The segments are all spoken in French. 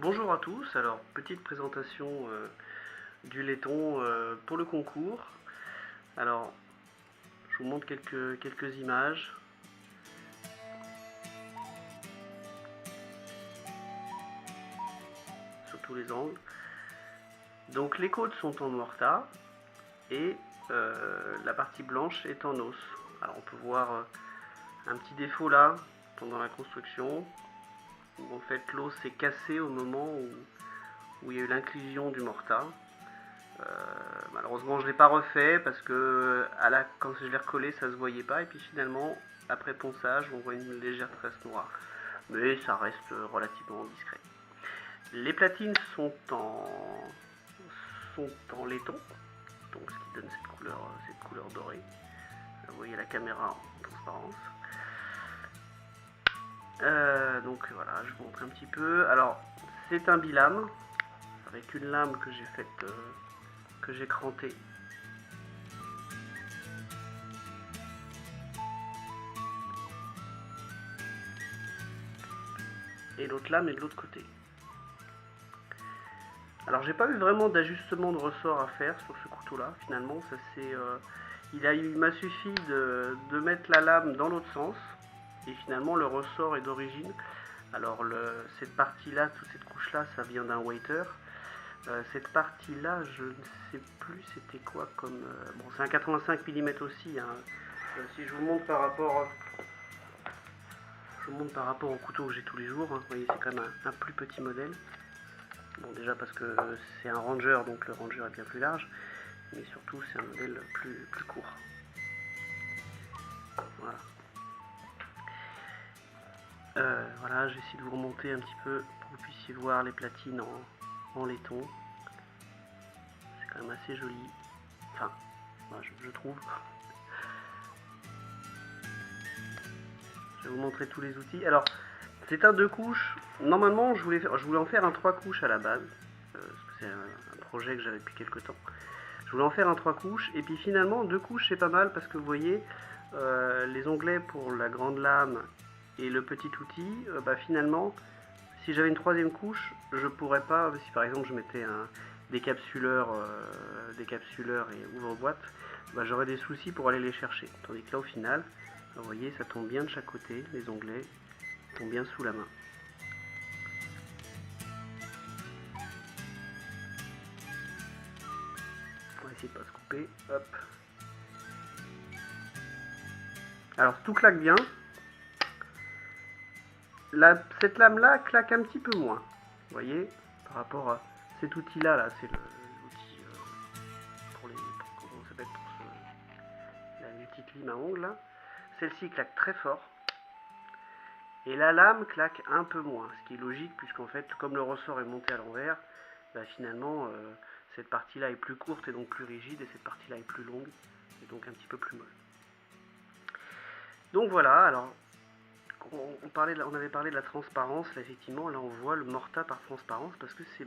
Bonjour à tous, alors petite présentation du laiton pour le concours. Alors je vous montre quelques images. Sur tous les angles. Donc les côtes sont en morta et la partie blanche est en os. Alors on peut voir un petit défaut là pendant la construction où en fait l'os s'est cassé au moment où il y a eu l'inclusion du morta. Malheureusement je ne l'ai pas refait parce que quand je l'ai recollé ça se voyait pas, et puis finalement après ponçage on voit une légère tresse noire, mais ça reste relativement discret. Les platines sont en laiton, donc ce qui donne cette couleur dorée. Vous voyez la caméra en transparence. Donc voilà, je vous montre un petit peu. Alors c'est un bilame avec une lame que j'ai faite, que j'ai crantée. Et l'autre lame est de l'autre côté. Alors j'ai pas eu vraiment d'ajustement de ressort à faire sur ce couteau là, finalement ça c'est il m'a suffi de mettre la lame dans l'autre sens, et finalement le ressort est d'origine. Alors cette partie là, toute cette couche là, ça vient d'un waiter. Cette partie là, je ne sais plus c'était quoi comme... bon, c'est un 85 mm aussi, hein. Si je vous montre par rapport au couteau que j'ai tous les jours, hein, vous voyez c'est quand même un plus petit modèle. Bon, déjà parce que c'est un Ranger, donc le Ranger est bien plus large, mais surtout c'est un modèle plus court. Voilà. Voilà, j'essaie de vous remonter un petit peu pour que vous puissiez voir les platines en laiton. C'est quand même assez joli. Enfin, moi, je trouve. Je vais vous montrer tous les outils. Alors, c'est un 2 couches. Normalement, je voulais en faire un 3 couches à la base. Parce que c'est un projet que j'avais depuis quelques temps. Je voulais en faire un 3 couches. Et puis finalement, 2 couches, c'est pas mal parce que vous voyez, les onglets pour la grande lame et le petit outil, finalement, si j'avais une 3e couche, je pourrais pas, si par exemple je mettais un décapsuleur et ouvre-boîte, j'aurais des soucis pour aller les chercher. Tandis que là, au final, vous voyez, ça tombe bien de chaque côté, les onglets tombent bien sous la main. On va essayer de pas se couper, hop. Alors tout claque bien. Cette lame là claque un petit peu moins, vous voyez, par rapport à cet outil là, c'est l'outil pour la petite lime à ongles là. Celle-ci claque très fort et la lame claque un peu moins, ce qui est logique puisqu'en fait comme le ressort est monté à l'envers, finalement cette partie là est plus courte et donc plus rigide, et cette partie là est plus longue et donc un petit peu plus molle. Donc voilà, alors on avait parlé de la transparence, là effectivement, là on voit le morta par transparence parce que c'est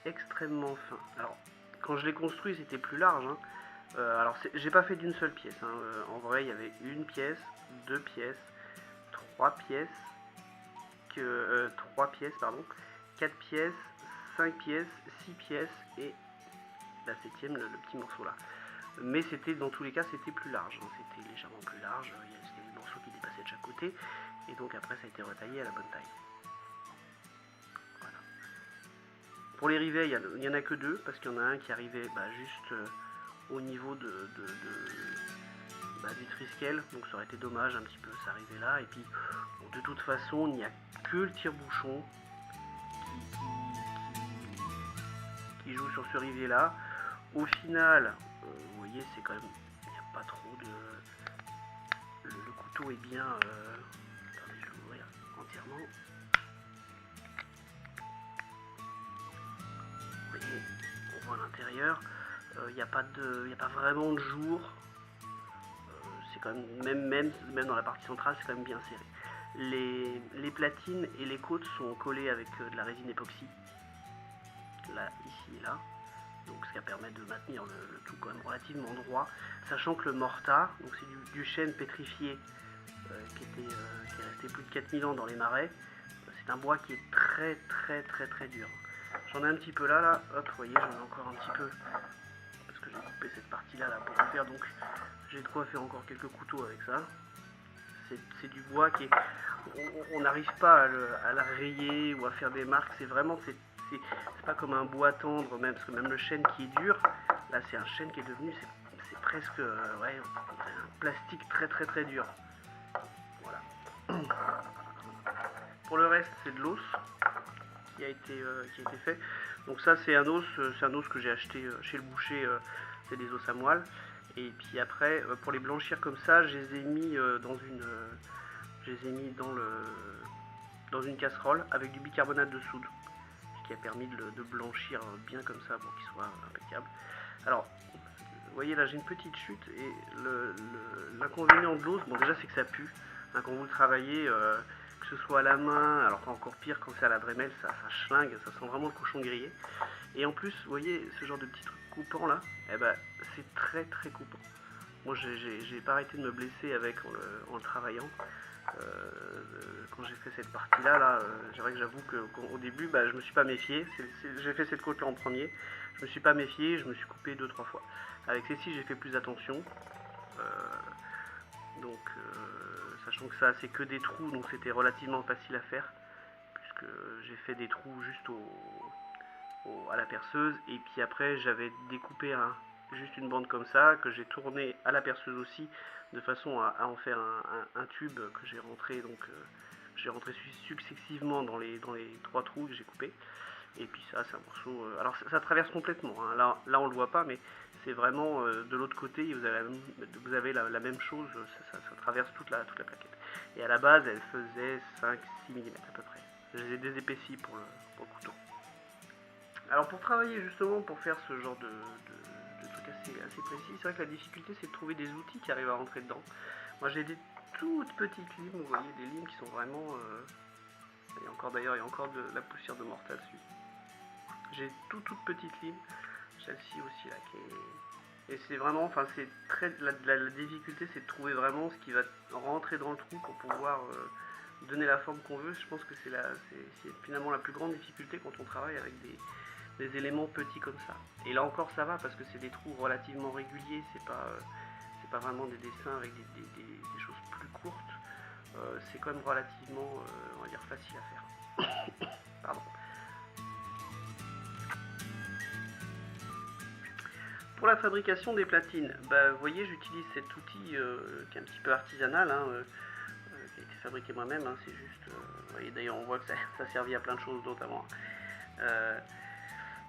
extrêmement fin. Alors quand je l'ai construit c'était plus large, hein. Alors j'ai pas fait d'une seule pièce, hein. En vrai il y avait une pièce, 2 pièces, 3 pièces, 4 pièces, 5 pièces, 6 pièces et la 7ème, le petit morceau là. Mais c'était, dans tous les cas, c'était plus large, hein. C'était légèrement plus large, il y avait des morceaux qui dépassaient de chaque côté, et donc après ça a été retaillé à la bonne taille. Voilà. Pour les rivets, il n'y en a que 2, parce qu'il y en a un qui arrivait juste au niveau du triskel, donc ça aurait été dommage un petit peu, ça arrivait là, et puis bon, de toute façon, il n'y a que le tire-bouchon qui joue sur ce rivet là. Au final, vous voyez, c'est quand même, il n'y a pas trop de... Le couteau est bien... attendez, je vais l'ouvrir entièrement. Vous voyez, on voit l'intérieur. Il n'y a pas vraiment de jour. C'est quand même, même dans la partie centrale, c'est quand même bien serré. Les platines et les côtes sont collées avec de la résine époxy. Là, ici et là. Donc ce qui permet de maintenir le tout quand même relativement droit, sachant que le morta, donc c'est du chêne pétrifié qui est resté plus de 4000 ans dans les marais. c'est un bois qui est très dur. J'en ai un petit peu là, hop, vous voyez, j'en ai encore un petit peu, parce que j'ai coupé cette partie-là là, pour en faire, donc j'ai de quoi faire encore quelques couteaux avec ça. C'est du bois qui est... On n'arrive pas à la rayer ou à faire des marques, c'est vraiment... C'est pas comme un bois tendre, même, parce que même le chêne qui est dur, là c'est un chêne qui est devenu... C'est presque ouais, un plastique très dur. Voilà. Pour le reste, c'est de l'os qui a été fait. Donc ça, c'est un os que j'ai acheté chez le boucher, c'est des os à moelle. Et puis après, pour les blanchir comme ça, je les ai mis dans une casserole avec du bicarbonate de soude, ce qui a permis de blanchir bien comme ça pour qu'il soit impeccable. Alors, vous voyez là, j'ai une petite chute et l'inconvénient de l'os, bon déjà c'est que ça pue. Hein, quand vous le travaillez, que ce soit à la main, alors encore pire quand c'est à la Dremel, ça schlingue, ça sent vraiment le cochon grillé. Et en plus, vous voyez ce genre de petits trucs coupants là, eh ben, c'est très coupant. Moi j'ai pas arrêté de me blesser avec en le travaillant. Quand j'ai fait cette partie là, c'est vrai que j'avoue qu'au début je me suis pas méfié. J'ai fait cette côte là en premier, je me suis pas méfié, je me suis coupé 2-3 fois. Avec celle-ci j'ai fait plus attention. Sachant que ça c'est que des trous, donc c'était relativement facile à faire, puisque j'ai fait des trous juste à la perceuse, et puis après j'avais découpé juste une bande comme ça, que j'ai tourné à la perceuse aussi, de façon à en faire un tube que j'ai rentré, donc j'ai rentré successivement dans les 3 trous que j'ai coupés. Et puis ça, c'est un morceau... alors ça traverse complètement, hein. Là on le voit pas, mais c'est vraiment de l'autre côté, vous avez la même chose, ça traverse toute la plaquette. Et à la base, elle faisait 5-6 mm à peu près. Je les ai désépaissis pour le couteau. Alors pour travailler justement, pour faire ce genre de truc assez précis, c'est vrai que la difficulté c'est de trouver des outils qui arrivent à rentrer dedans. Moi j'ai des toutes petites limes, vous voyez, des limes qui sont vraiment... il y a encore de la poussière de morta dessus. J'ai toute petite lime, celle-ci aussi là, et c'est vraiment, enfin c'est la difficulté c'est de trouver vraiment ce qui va rentrer dans le trou pour pouvoir donner la forme qu'on veut. Je pense que c'est finalement la plus grande difficulté quand on travaille avec des éléments petits comme ça. Et là encore ça va parce que c'est des trous relativement réguliers, c'est pas vraiment des dessins avec des choses plus courtes. C'est quand même relativement, on va dire, facile à faire. Pardon. Pour la fabrication des platines, vous voyez, j'utilise cet outil qui est un petit peu artisanal, hein, qui a été fabriqué moi-même. Hein, c'est juste, vous voyez, d'ailleurs on voit que ça servait à plein de choses d'autres avant.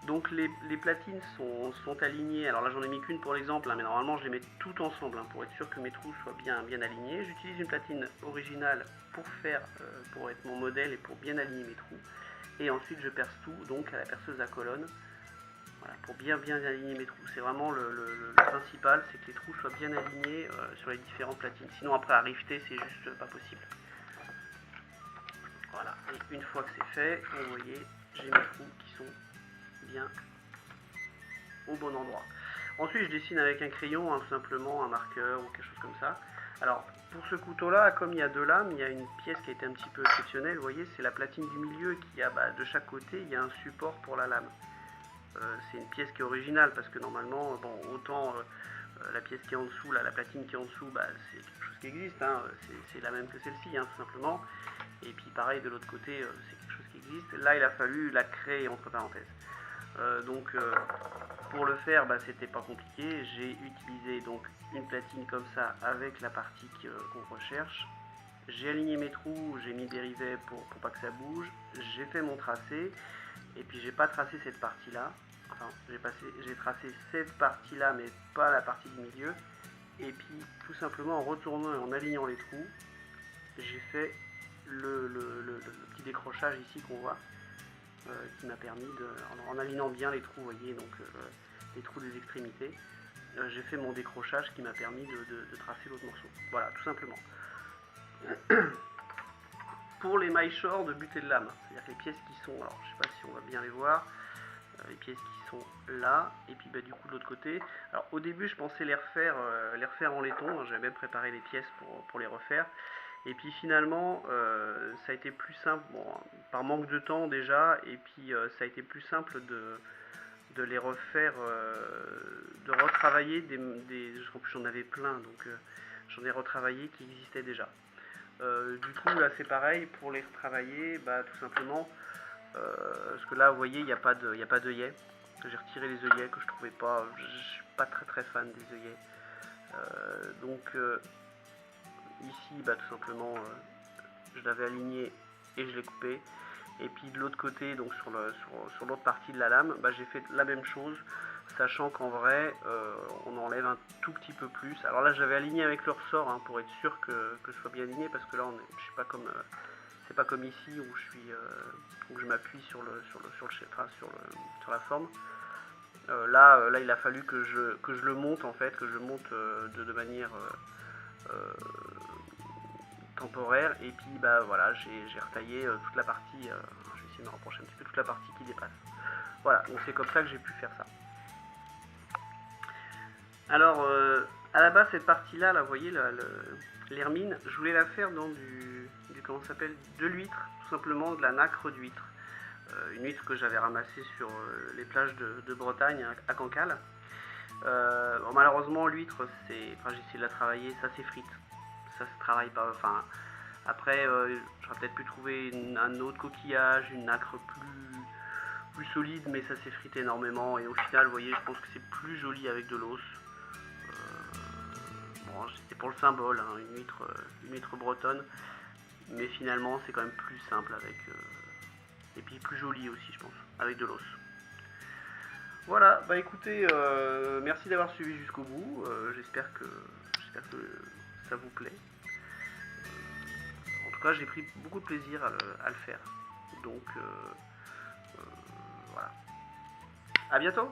Donc les platines sont alignées. Alors là j'en ai mis qu'une pour l'exemple, hein, mais normalement je les mets toutes ensemble, hein, pour être sûr que mes trous soient bien alignés. J'utilise une platine originale pour être mon modèle et pour bien aligner mes trous. Et ensuite je perce tout donc à la perceuse à colonne. Voilà, pour bien aligner mes trous. C'est vraiment le principal, c'est que les trous soient bien alignés sur les différentes platines. Sinon après à rifter c'est juste pas possible. Voilà, et une fois que c'est fait, vous voyez, j'ai mes trous qui sont bien au bon endroit. Ensuite je dessine avec un crayon, hein, simplement un marqueur ou quelque chose comme ça. Alors pour ce couteau là, comme il y a 2 lames, il y a une pièce qui a été un petit peu exceptionnelle, vous voyez, c'est la platine du milieu qui a de chaque côté, il y a un support pour la lame. C'est une pièce qui est originale parce que normalement, bon, autant la pièce qui est en dessous, là, la platine qui est en dessous, c'est quelque chose qui existe, hein, c'est la même que celle-ci, hein, tout simplement. Et puis pareil de l'autre côté, c'est quelque chose qui existe. Là, il a fallu la créer entre parenthèses. Pour le faire, c'était pas compliqué. J'ai utilisé donc une platine comme ça avec la partie qu'on recherche. J'ai aligné mes trous, j'ai mis des rivets pour pas que ça bouge. J'ai fait mon tracé. Et puis j'ai pas tracé cette partie là, enfin, j'ai tracé cette partie là mais pas la partie du milieu, et puis tout simplement en retournant et en alignant les trous, j'ai fait le petit décrochage ici qu'on voit, qui m'a permis en alignant bien les trous, vous voyez, donc les trous des extrémités, j'ai fait mon décrochage qui m'a permis de tracer l'autre morceau. Voilà, tout simplement. Pour les mailles short de but et de lame, c'est-à-dire que les pièces qui sont, alors je sais pas si on va bien les voir, les pièces qui sont là, et puis du coup de l'autre côté. Alors au début je pensais les refaire en laiton, j'avais même préparé les pièces pour les refaire, et puis finalement ça a été plus simple, bon, par manque de temps déjà, et puis ça a été plus simple de les refaire, de retravailler en plus j'en avais plein, donc j'en ai retravaillé qui existaient déjà. Du coup là c'est pareil, pour les retravailler, bah tout simplement, parce que là vous voyez il n'y a pas d'œillet. J'ai retiré les œillets que je trouvais pas, je suis pas très fan des œillets. Donc ici bah tout simplement je l'avais aligné et je l'ai coupé. Et puis de l'autre côté, donc sur l'autre partie de la lame, bah, j'ai fait la même chose, sachant qu'en vrai, on enlève un tout petit peu plus. Alors là, j'avais aligné avec le ressort hein, pour être sûr que je sois bien aligné, parce que là, je suis pas comme, c'est pas comme ici où où je m'appuie sur la forme. Là, il a fallu que je le monte en fait, que je monte de manière temporaire, et puis bah voilà, j'ai retaillé toute la partie, je vais essayer de me rapprocher un petit peu, toute la partie qui dépasse. Voilà, donc c'est comme ça que j'ai pu faire ça. Alors à la base cette partie là, vous voyez l'hermine, je voulais la faire dans comment ça s'appelle, de l'huître, tout simplement de la nacre d'huître. Une huître que j'avais ramassée sur les plages de Bretagne à Cancale. Bon, malheureusement l'huître, j'ai essayé de la travailler, ça s'effrite, ça se travaille pas, enfin après j'aurais peut-être pu trouver un autre coquillage, une nacre plus solide, mais ça s'effrite énormément, et au final vous voyez je pense que c'est plus joli avec de l'os. Bon, c'était pour le symbole, hein, une huître bretonne, mais finalement c'est quand même plus simple avec et puis plus joli aussi je pense avec de l'os. Voilà, bah écoutez, merci d'avoir suivi jusqu'au bout, j'espère que ça vous plaît. En tout cas, j'ai pris beaucoup de plaisir à le faire. Donc, voilà. À bientôt!